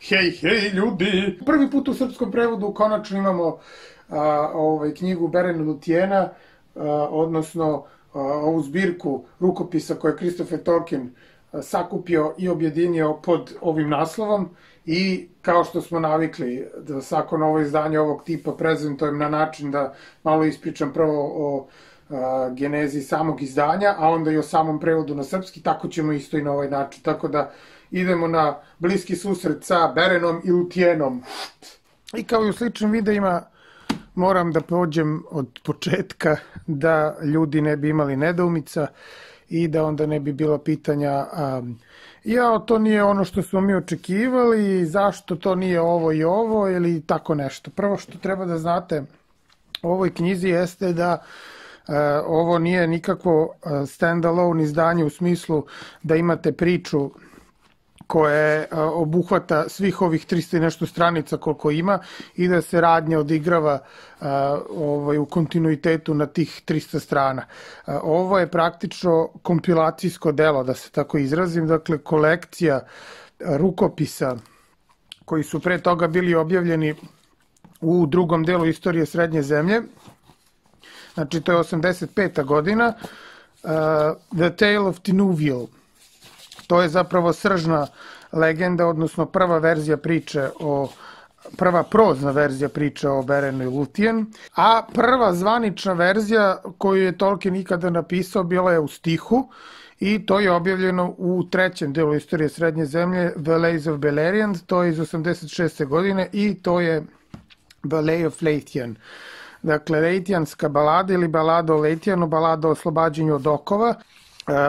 Hej ljudi! Prvi put u srpskom prevodu konačno imamo knjigu Berena Lutyena, odnosno ovu zbirku rukopisa koje je Christopher Tolkien sakupio i objedinio pod ovim naslovom. I kao što smo navikli da svako novo izdanje ovog tipa prezentujem na način da malo ispričam prvo o genezi samog izdanja, a onda i o samom prevodu na srpski, tako ćemo isto i na ovaj način. Tako da idemo na bliski susret sa Berenom i Lutyenom. I kao i u sličnim videima moram da pođem od početka da ljudi ne bi imali nedoumica i da onda ne bi bilo pitanja to nije ono što smo mi očekivali, zašto to nije ovo i ovo ili tako nešto. Prvo što treba da znate u ovoj knjizi jeste da ovo nije nikakvo stand-alone izdanje u smislu da imate priču koje obuhvata svih ovih 300 i nešto stranica koliko ima i da se radnja odigrava u kontinuitetu na tih 300 strana. Ovo je praktično kompilacijsko delo, da se tako izrazim, dakle kolekcija rukopisa koji su pre toga bili objavljeni u drugom delu istorije Srednje zemlje. Znači, to je 85. godina, The Tale of Tinuviel. To je zapravo sržna legenda, odnosno prva prozna verzija priče o Berenu i Lutyen, a prva zvanična verzija koju je Tolkien ikada napisao bila je u stihu i to je objavljeno u trećem delu istorije Srednje zemlje, The Lays of Beleriand, to je iz 86. godine i to je The Lay of Leithian. Dakle, Leithianska balada ili balada o Leithianu, balada o oslobađanju od okova.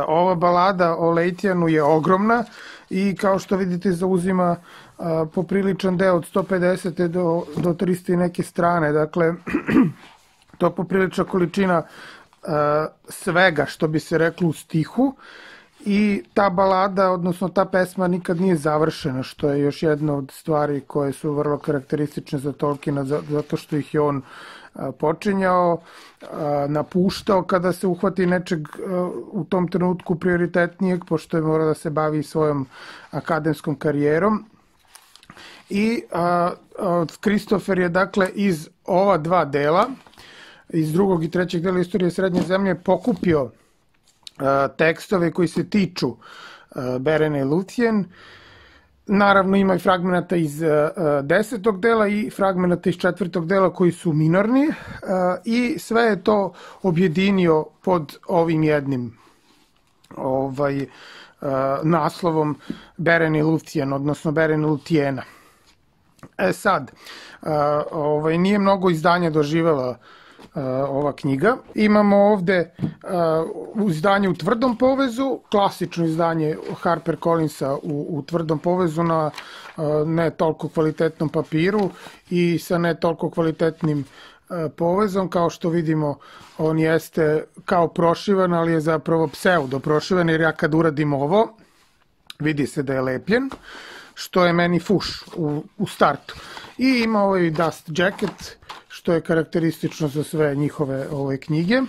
Ova balada o Leithianu je ogromna i kao što vidite zauzima popriličan deo od 150 do 300 i neke strane. Dakle, to je poprilična količina svega što bi se reklo u stihu i ta balada, odnosno ta pesma nikad nije završena, što je još jedna od stvari koje su vrlo karakteristične za Tolkiena, zato što ih je on počinjao, napuštao kada se uhvati nečeg u tom trenutku prioritetnijeg, pošto je morao da se bavi svojom akademskom karijerom. I Christopher je dakle iz ova dva dela, iz drugog i trećeg dela istorije Srednje zemlje, pokupio tekstove koji se tiču Berena i Lutyen. Naravno ima i fragmenata iz 10. dela i fragmenata iz 4. dela koji su minorni i sve je to objedinio pod ovim jednim naslovom Beren i Lutyen, odnosno Beren i Lutyena. Sad, nije mnogo izdanja doživela ova knjiga. Imamo ovde izdanje u tvrdom povezu, klasično izdanje Harper Collinsa u tvrdom povezu na ne toliko kvalitetnom papiru i sa ne toliko kvalitetnim povezom. Kao što vidimo, on jeste kao prošivan, ali je zapravo pseudo prošivan, jer ja kad uradim ovo, vidi se da je lepljen, što je meni fuš u startu. I ima ovaj dust jacket, što je karakteristično za sve njihove knjige,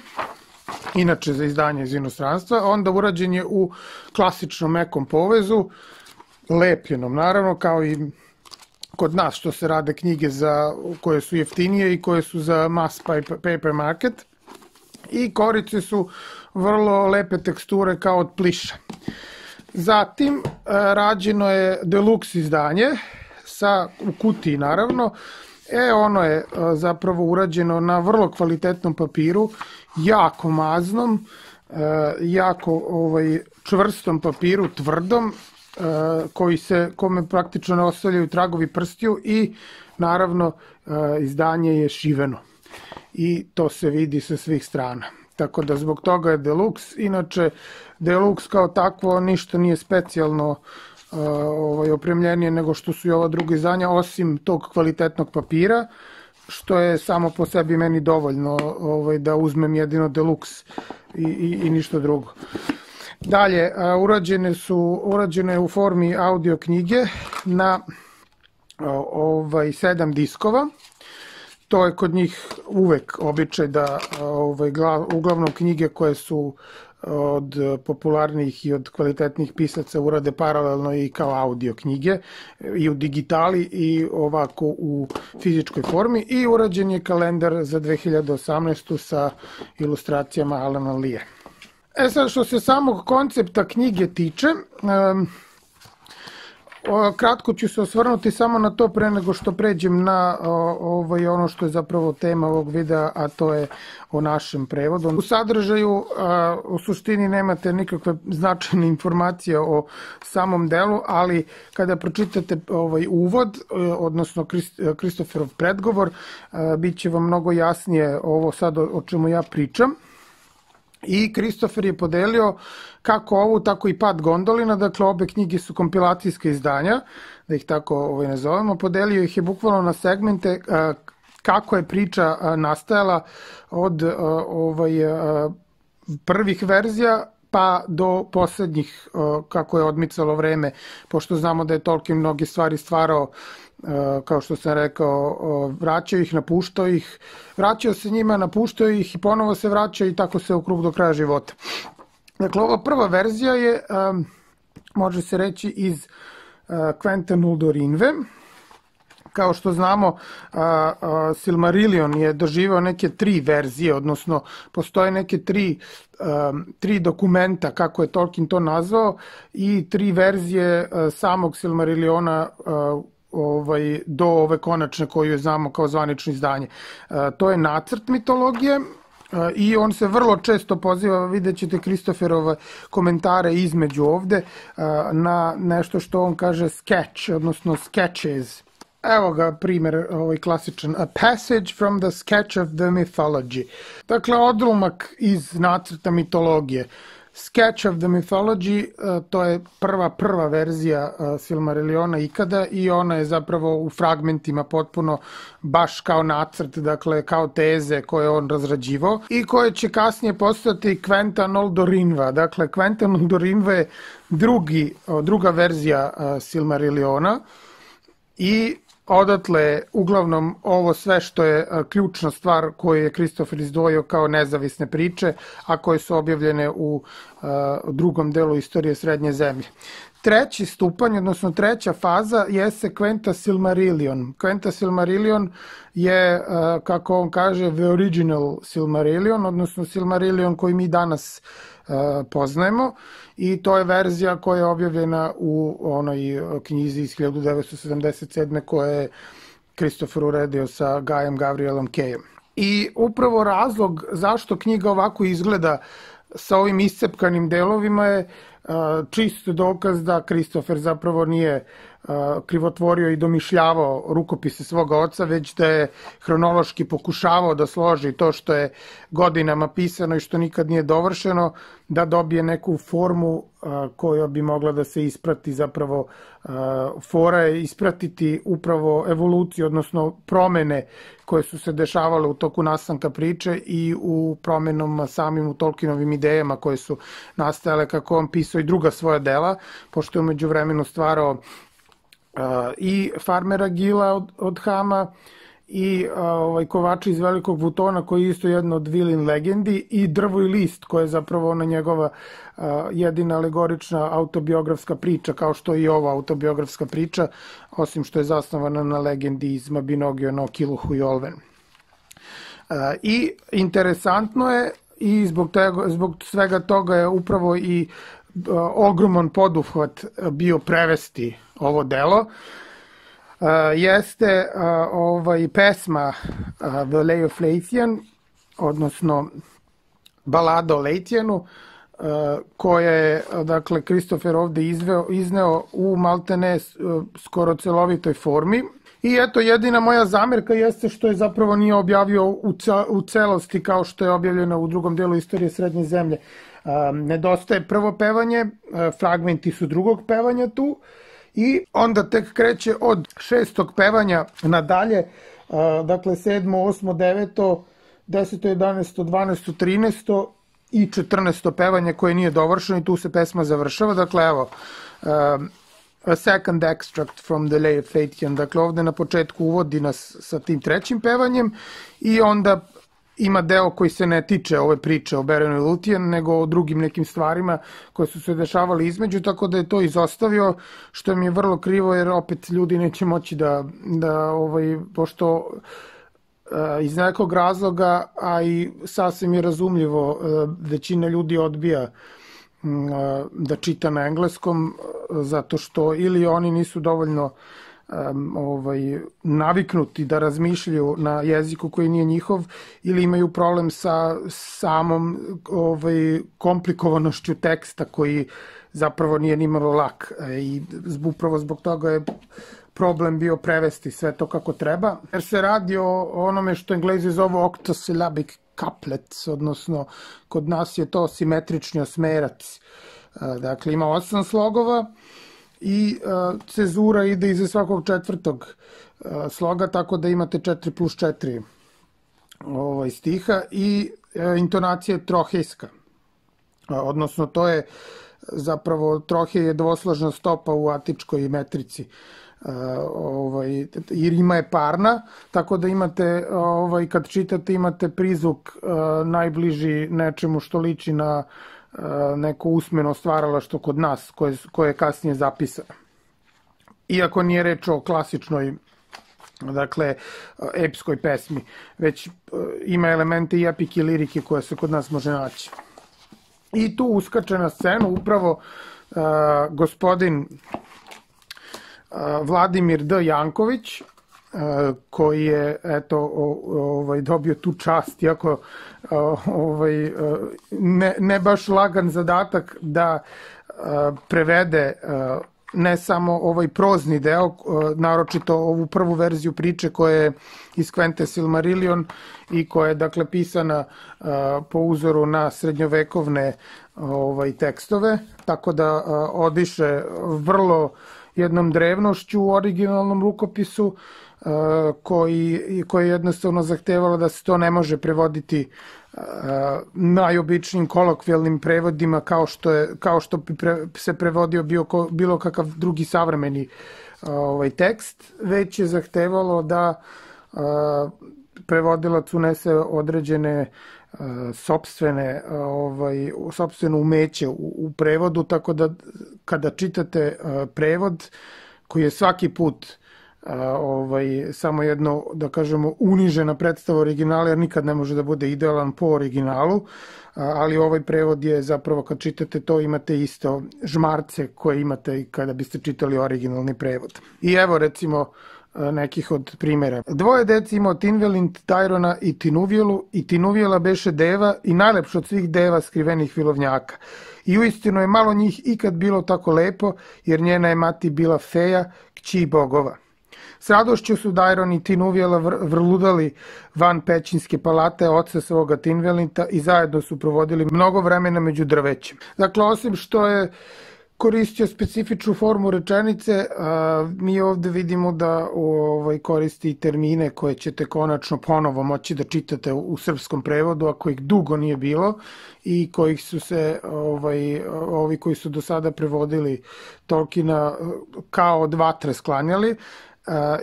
inače za izdanje iz inostranstva. Onda urađen je u klasičnom mekom povezu, lepljenom naravno, kao i kod nas što se rade knjige koje su jeftinije i koje su za mass paper market. I korice su vrlo lepe teksture kao od pliša. Zatim rađeno je deluxe izdanje u kutiji naravno. Ono je zapravo urađeno na vrlo kvalitetnom papiru, jako maznom, jako čvrstom papiru, tvrdom, kome praktično ne ostavljaju tragovi prstiju i naravno izdanje je šiveno i to se vidi sa svih strana. Tako da zbog toga je deluxe. Inače, deluxe kao takvo ništa nije specijalno opremljenije nego što su i ova druga izdanja, osim tog kvalitetnog papira, što je samo po sebi meni dovoljno da uzmem jedino deluxe i ništa drugo. Dalje, urađene je u formi audio knjige na 7 diskova. To je kod njih uvek običaj da uglavnom knjige koje su od popularnih i od kvalitetnih pisaca urade paralelno i kao audio knjige i u digitali i ovako u fizičkoj formi, i urađen je kalendar za 2018. sa ilustracijama Alana Lee. Sad, što se samog koncepta knjige tiče, kratko ću se osvrnuti samo na to pre nego što pređem na ono što je zapravo tema ovog videa, a to je o našem prevodu. U sadržaju u suštini nemate nikakve značajne informacije o samom delu, ali kada pročitate uvod, odnosno Kristoferov predgovor, bit će vam mnogo jasnije ovo sad o čemu ja pričam. I Kristofer je podelio kako ovu, tako i Pad Gondolina, dakle obe knjige su kompilacijske izdanja, da ih tako nazovemo, podelio ih je bukvalno na segmente kako je priča nastajala od prvih verzija pa do poslednjih, kako je odmicalo vreme, pošto znamo da je Tolkien mnoge stvari stvarao, kao što sam rekao, vraćao ih, napuštao ih, vraćao se njima, napuštao ih i ponovo se vraćao i tako se u krug do kraja života. Dakle, ova prva verzija je, može se reći, iz Quenta Nuldorinve. Kao što znamo, Silmarillion je doživao neke 3 verzije, odnosno postoje neke 3 dokumenta, kako je Tolkien to nazvao, i 3 verzije samog Silmarilliona do ove konačne koju znamo kao zvanično izdanje. To je nacrt mitologije i on se vrlo često poziva, vidjet ćete Kristoferove komentare između ovde, na nešto što on kaže sketch, odnosno sketches. Evo ga primjer, klasičan. A passage from the sketch of the mythology. Dakle, odlomak iz nacrta mitologije. Sketch of the mythology, to je prva verzija Silmarilliona ikada i ona je zapravo u fragmentima potpuno baš kao nacrt, dakle kao teze koje on razrađivao i koje će kasnije postati Quenta Noldorinva. Dakle, Quenta Noldorinva je druga verzija Silmarilliona i odatle uglavnom ovo sve što je ključna stvar koju je Kristofer izdvojio kao nezavisne priče, a koje su objavljene u drugom delu istorije Srednje zemlje. Treći stupanj, odnosno treća faza, jeste Quenta Silmarillion. Quenta Silmarillion je, kako on kaže, the original Silmarillion, odnosno Silmarillion koji mi danas poznajemo, i to je verzija koja je objavljena u onoj knjizi iz 1977. koja je Kristofer uredio sa Gaijem Gavrielom Kayem. I upravo razlog zašto knjiga ovako izgleda sa ovim iscepkanim delovima je čist dokaz da Kristofer zapravo nije krivotvorio i domišljavao rukopise svoga oca, već da je hronološki pokušavao da složi to što je godinama pisano i što nikad nije dovršeno, da dobije neku formu koja bi mogla da se isprati, zapravo fora je ispratiti upravo evoluciju, odnosno promene koje su se dešavale u toku nastanka priče i u promenama samim u Tolkienovim idejama koje su nastajale kako on pisao i druga svoja dela, pošto je umeđu vremenu stvarao i Farmera Gila od Hama i Kovača iz Velikog Vutona koji je isto jedno od Vilin legendi i Drvo i list koja je zapravo ona njegova jedina alegorična autobiografska priča, kao što je i ova autobiografska priča, osim što je zasnovana na legendi iz Mabinogio no Kiluhu i Olven. I interesantno je i zbog svega toga je upravo i ogroman poduhvat bio prevesti ovo delo, jeste pesma The Lay of Leithian, odnosno balada o Leithianu, koja je, dakle, Kristofer ovde izneo u maltene skoro celovitoj formi. I eto, jedina moja zamerka jeste što je zapravo nije objavio u celosti kao što je objavljeno u drugom delu istorije Srednje zemlje. Nedostaje prvo pevanje, fragmenti su drugog pevanja tu i onda tek kreće od 6. pevanja nadalje, dakle 7., 8., 9., 10., 11., 12., 13. i 14. pevanje koje nije dovršeno i tu se pesma završava. Dakle, evo, a second extract from the Lay of Leithian, dakle ovde na početku uvodi nas sa tim trećim pevanjem i onda ima deo koji se ne tiče ove priče o Berenu i Luthian, nego o drugim nekim stvarima koje su se dešavali između, tako da je to izostavio, što mi je vrlo krivo, jer opet ljudi neće moći da pošto iz nekog razloga, a i sasvim je razumljivo, većina ljudi odbija da čita na engleskom, zato što ili oni nisu dovoljno naviknuti da razmišljaju na jeziku koji nije njihov, ili imaju problem sa samom komplikovanošću teksta koji zapravo nije nimalo lak, i upravo zbog toga je problem bio prevesti sve to kako treba, jer se radi o onome što Englezi zovu octosyllabic couplets, odnosno kod nas je to simetrični osmerac. Dakle, ima 8 slogova i cezura ide iza svakog četvrtog sloga, tako da imate 4 plus 4 stiha, i intonacija je trohejska, odnosno to je zapravo, trohej je dvosložna stopa u atičkoj metrici, i rima je parna, tako da imate, kad čitate, imate prizvuk najbliži nečemu što liči na neko usmeno stvaralaštvo kod nas, koje je kasnije zapisano. Iako nije reč o klasičnoj, dakle, epskoj pesmi, već ima elemente i epike i lirike koje se kod nas može naći. I tu uskače na scenu upravo gospodin Vladimir D. Janković, koji je dobio tu čast, iako ne baš lagan zadatak da prevede ne samo ovaj prozni deo, naročito ovu prvu verziju priče koja je iz Quente Silmarillion i koja je, dakle, pisana po uzoru na srednjovekovne tekstove, tako da odiše vrlo jednom drevnošću u originalnom rukopisu, koji je jednostavno zahtevalo da se to ne može prevoditi najobičnijim kolokvijalnim prevodima, kao što bi se prevodio bilo kakav drugi savremeni tekst, već je zahtevalo da prevodilac unese određene sopstveno umeće u prevodu, tako da kada čitate prevod koji je svaki put samo jedno, da kažemo, unižena predstava originala, jer nikad ne može da bude idealan po originalu, ali ovaj prevod je zapravo, kad čitate to, imate isto žmarce koje imate i kada biste čitali originalni prevod. I evo, recimo, nekih od primjera. Dvoje deci imao Tinvelint, Tyrona i Tinuvjelu, i Tinuvjela beše deva i najlepša od svih deva skrivenih vilovnjaka. I uistinu je malo njih ikad bilo tako lepo, jer njena je mati bila feja, kći bogova. S radošću su Dajron i Tinuvjela vrludali van pećinske palate oca svoga Tinvelinta i zajedno su provodili mnogo vremena među drvećem. Dakle, osim što je koristio specifičnu formu rečenice, mi ovde vidimo da koristi termine koje ćete konačno ponovo moći da čitate u srpskom prevodu, a kojih dugo nije bilo i kojih su se ovi koji su do sada prevodili Tolkiena kao od vatre sklanjali,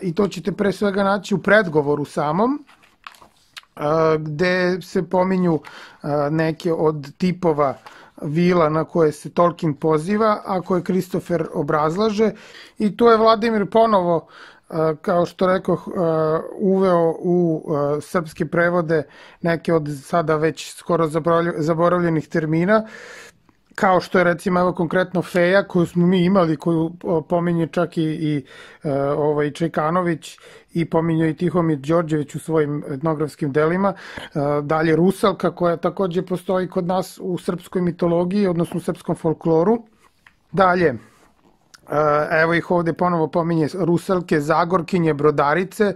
i to ćete pre svega naći u predgovoru samom, gde se pominju neke od tipova vila na koje se Tolkien poziva, a koje Kristofer obrazlaže, i to je Vladimir ponovo, kao što rekoh, uveo u srpske prevode neke od sada već skoro zaboravljenih termina, kao što je, recimo, evo konkretno feja, koju smo mi imali, koju pominje čak i Čajkanović i pominje i Tihomir Đorđević u svojim etnografskim delima. Dalje rusalka, koja takođe postoji kod nas u srpskoj mitologiji, odnosno u srpskom folkloru. Dalje, evo ih ovde ponovo pominje rusalke, zagorkinje, brodarice.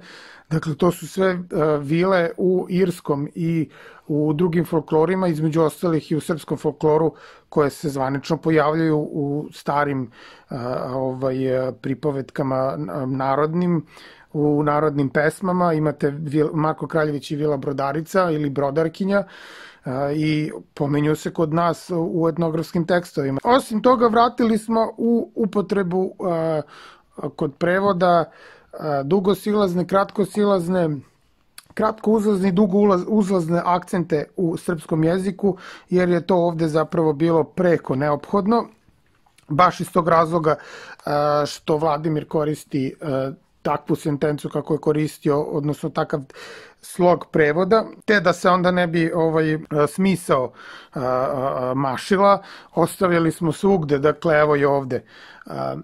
Dakle, to su sve vile u irskom i u drugim folklorima, između ostalih i u srpskom folkloru, koje se zvanično pojavljaju u starim pripovetkama narodnim, u narodnim pesmama. Imate Marko Kraljević i Vila Brodarica ili Brodarkinja, i pomenju se kod nas u etnografskim tekstovima. Osim toga, vratili smo u upotrebu kod prevoda dugosilazne, kratkosilazne kratko uzlazne i dugo uzlazne akcente u srpskom jeziku, jer je to ovde zapravo bilo preko neophodno, baš iz tog razloga što Vladimir koristi takvu sentencu kako je koristio, odnosno takav slog prevoda, te da se onda ne bi smisao mašila, ostavili smo svugde, dakle evo i ovde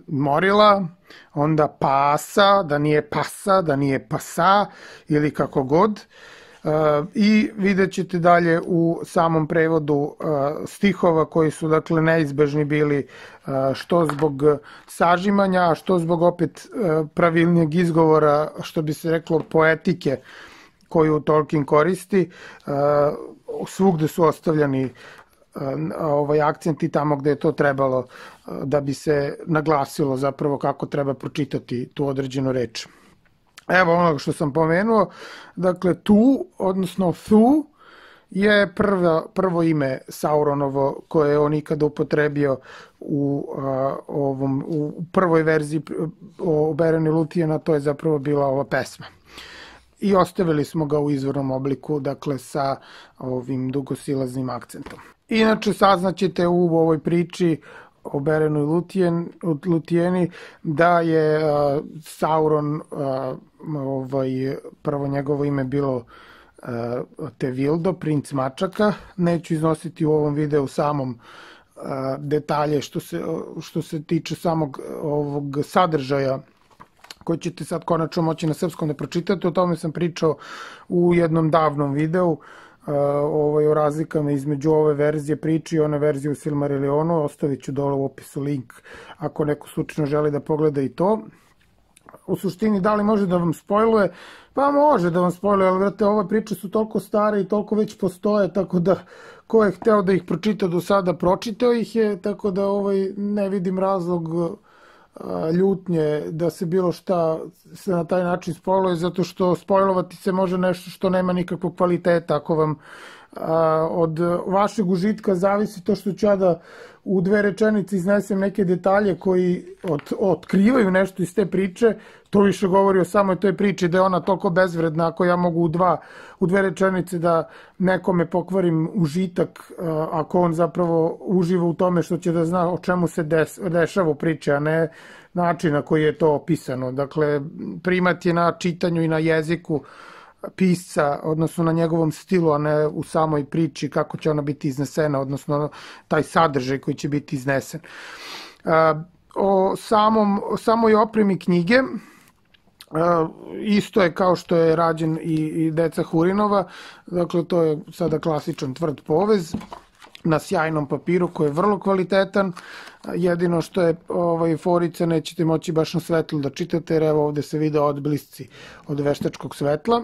morila, onda pasa, da nije pasa, da nije pasa ili kako god. I vidjet ćete dalje u samom prevodu stihova koji su dakle neizbežni bili što zbog sažimanja, a što zbog opet pravilnijeg izgovora, što bi se reklo poetike koju Tolkien koristi. Svugde su ostavljani akcenti tamo gde je to trebalo da bi se naglasilo zapravo kako treba pročitati tu određenu reč. Evo onoga što sam pomenuo, dakle tu, odnosno Thu, je prvo ime Sauronovo koje je on ikada upotrebio u prvoj verziji o Beren i Lúthien, to je zapravo bila ova pesma. I ostavili smo ga u izvornom obliku, dakle sa ovim dugosilaznim akcentom. Inače, saznaćete u ovoj priči o Berenu i Lúthieni da je Sauron, prvo njegovo ime bilo Tevildo, princ mačaka. Neću iznositi u ovom videu samom detalje što se tiče samog ovog sadržaja koji ćete sad konačno moći na srpskom da pročitate. O tome sam pričao u jednom davnom videu o razlikama između ove verzije priče i one verzije u Silmarillionu. Ostavit ću dole u opisu link ako neko slučajno želi da pogleda i to. U suštini, da li može da vam spojluje? Pa može da vam spojluje, ali vrate, ove priče su toliko stare i toliko već postoje, tako da ko je hteo da ih pročita do sada, pročitao ih je, tako da ne vidim razlog ljutnje da se bilo šta se na taj način spojluje, zato što spojlovati se može nešto što nema nikakvog kvaliteta. Ako vam od vašeg užitka zavisi to što ću ja da u 2 rečenice iznesem neke detalje koji otkrivaju nešto iz te priče, to više govori o samoj toj priči, da je ona toliko bezvredna ako ja mogu u dve rečenice da nekome pokvarim užitak, ako on zapravo uživa u tome što će da zna o čemu se dešava u priči, a ne način na koji je to opisano. Dakle, primat je na čitanju i na jeziku pisca, odnosno na njegovom stilu, a ne u samoj priči kako će ona biti iznesena, odnosno taj sadržaj koji će biti iznesen. O samoj opremi knjige, isto je kao što je rađen i Deca Hurinova, dakle to je sada klasičan tvrd povez na sjajnom papiru koji je vrlo kvalitetan. Jedino što je forica, nećete moći baš na svetlu da čitate, jer evo ovde se vide odblisci od veštačkog svetla.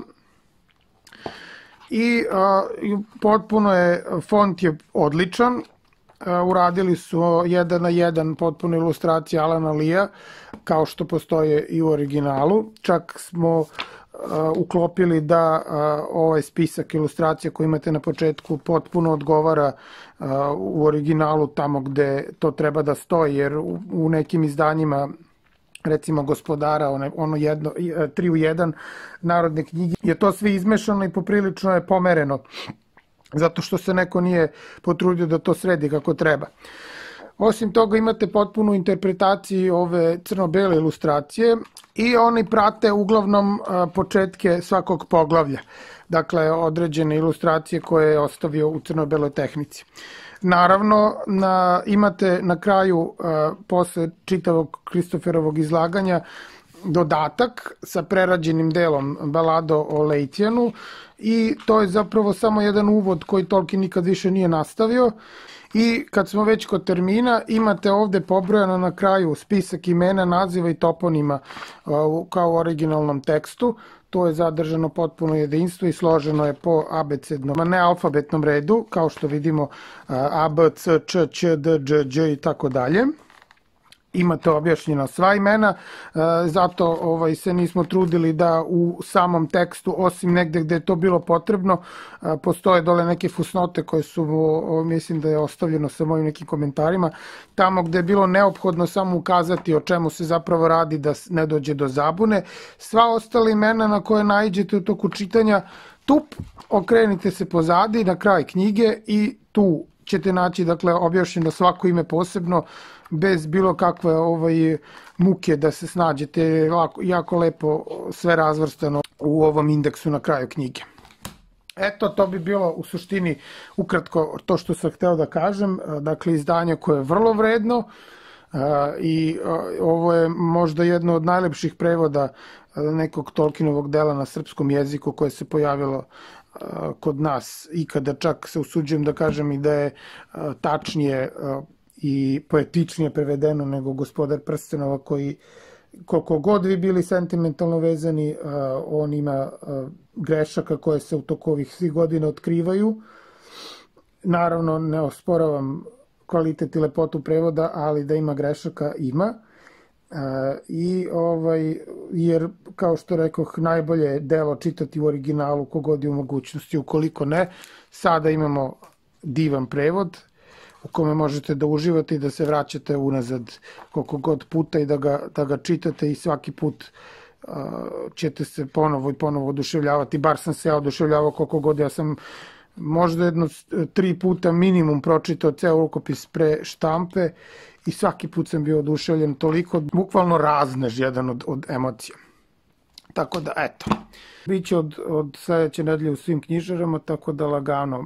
I potpuno je, font je odličan, uradili su 1:1 potpuno ilustracije Alana Lia, kao što postoje i u originalu. Čak smo uklopili da ovaj spisak ilustracija koji imate na početku potpuno odgovara u originalu tamo gde to treba da stoji, jer u nekim izdanjima, recimo Gospodara, ono 3:1 narodne knjige, je to sve izmešano i poprilično je pomereno, zato što se neko nije potrudio da to sredi kako treba. Osim toga imate potpunu interpretaciju ove crno-bele ilustracije i oni prate uglavnom početke svakog poglavlja, dakle određene ilustracije koje je ostavio u crno-beloj tehnici. Naravno, imate na kraju, posle čitavog Kristoferovog izlaganja, dodatak sa prerađenim delom Balado o Leithianu, i to je zapravo samo jedan uvod koji Tolkien nikad više nije nastavio. I kad smo već kod termina, imate ovde pobrojano na kraju spisak imena, naziva i toponima kao u originalnom tekstu. To je zadržano potpuno jedinstvo i složeno je po abecednom, a ne alfabetnom redu, kao što vidimo A, B, C, Č, Ć, D, Đ, Đ i tako dalje. imate objašnjena sva imena, zato se nismo trudili da u samom tekstu, osim negde gde je to bilo potrebno, postoje dole neke fusnote koje su, mislim da je ostavljeno sa mojim nekim komentarima, tamo gde je bilo neophodno samo ukazati o čemu se zapravo radi da ne dođe do zabune. Sva ostala imena na koje naiđete u toku čitanja, tup, okrenite se pozadi na kraj knjige i tu ćete naći, dakle, objašnjeno svako ime posebno, bez bilo kakve muke da se snađete, jako lepo sve razvrstano u ovom indeksu na kraju knjige. Eto, to bi bilo u suštini ukratko to što sam hteo da kažem. Dakle, izdanje koje je vrlo vredno i ovo je možda jedno od najlepših prevoda nekog Tolkienovog dela na srpskom jeziku koje se pojavilo kod nas ikada, čak se usuđujem da kažem i da je tačnije i poetičnije prevedeno nego Gospodar prstenova, koji, koliko god vi bili sentimentalno vezani, on ima grešaka koje se u toku ovih svih godina otkrivaju. Naravno, ne osporavam kvalitet i lepotu prevoda, ali da ima grešaka, ima. Jer, kao što rekoh, najbolje je delo čitati u originalu kogod je u mogućnosti. Ukoliko ne, sada imamo divan prevod u kome možete da uživate i da se vraćate unazad koliko god puta i da ga čitate i svaki put ćete se ponovo i ponovo oduševljavati. Bar sam se ja oduševljavao koliko god. Ja sam možda 3 puta minimum pročitao ceo rukopis pre štampe i svaki put sam bio oduševljen toliko, bukvalno raznež jedan od emocija. Tako da, eto, biće od sledeće nedelje u svim knjižarama, tako da lagano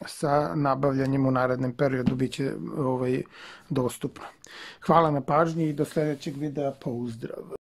sa nabavljanjem u narednom periodu biće dostupno. Hvala na pažnji i do sledećeg videa, pozdrav!